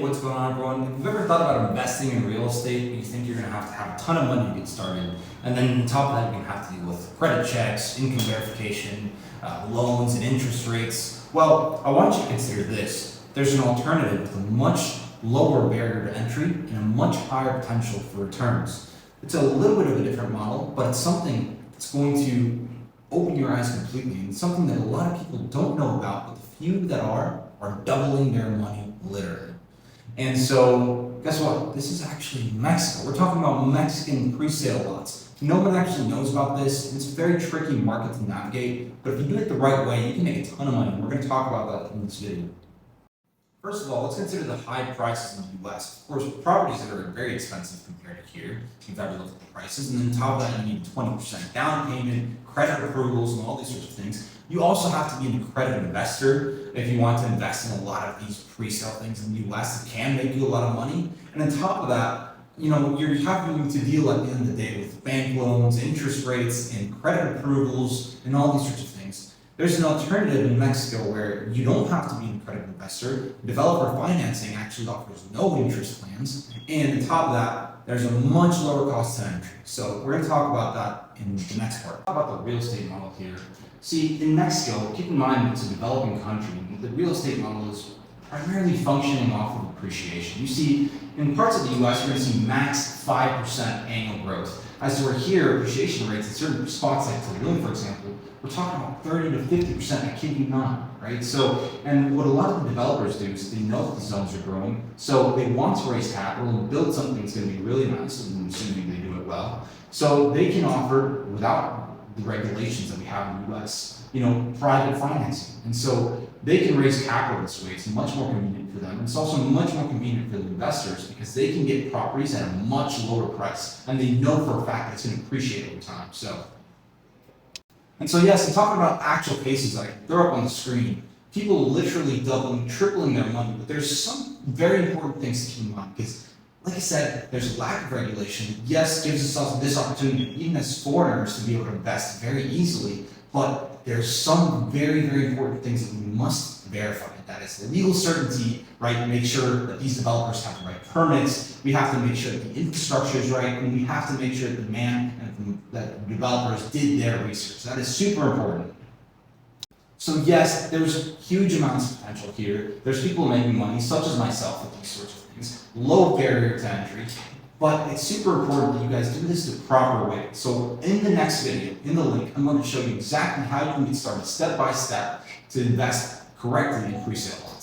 what's going on, everyone? If you've ever thought about investing in real estate, you think you're going to have a ton of money to get started, and then on top of that, you're going to have to deal with credit checks, income verification, loans, and interest rates. Well, I want you to consider this. There's an alternative with a much lower barrier to entry and a much higher potential for returns. It's a little bit of a different model, but it's something that's going to open your eyes completely, and something that a lot of people don't know about, but the few that are doubling their money literally. And so, guess what? This is actually Mexico. We're talking about Mexican pre-sale lots. No one actually knows about this. It's a very tricky market to navigate, but if you do it the right way, you can make a ton of money. We're going to talk about that in this video. First of all, let's consider the high prices in the US. Of course, properties that are very expensive compared to here, if you've ever looked at the prices, and then on top of that, you need 20% down payment, credit approvals, and all these sorts of things. You also have to be an accredited investor if you want to invest in a lot of these pre-sale things in the US that can make you a lot of money. And on top of that, you're having to deal at the end of the day with bank loans, interest rates, and credit approvals, and all these sorts of things. There's an alternative in Mexico where you don't have to be an accredited investor. Developer financing actually offers no interest plans, and on top of that, there's a much lower cost to entry. So we're going to talk about that in the next part. Talk about the real estate model here. See, in Mexico, keep in mind it's a developing country. The real estate model is primarily functioning off of appreciation. You see, in parts of the US, you're going to see max 5% annual growth. As to where here, appreciation rates in certain spots like Tulum, for example, we're talking about 30 to 50%, I kid you not, right? So, and what a lot of the developers do is they know that the zones are growing, so they want to raise capital and build something that's going to be really nice, and assuming they do it well. So they can offer, without the regulations that we have in the US, private financing. And so they can raise capital this way. It's much more convenient for them. It's also much more convenient for the investors because they can get properties at a much lower price, and they know for a fact that it's going to appreciate over time. And so yes, I'm talking about actual cases I can throw up on the screen. People literally doubling, tripling their money, but there's some very important things to keep in mind because, like I said, there's a lack of regulation. Yes, gives us this opportunity, even as foreigners, to be able to invest very easily, but there's some very, very important things that we must verify. That is the legal certainty, right? Make sure that these developers have the right permits. We have to make sure that the infrastructure is right, and we have to make sure that that developers did their research. That is super important. So yes, there's huge amounts of potential here. There's people making money, such as myself, with these sorts of things. Low barrier to entry. But it's super important that you guys do this the proper way. So in the next video, in the link, I'm going to show you exactly how you can get started step by step to invest correctly in pre-sale.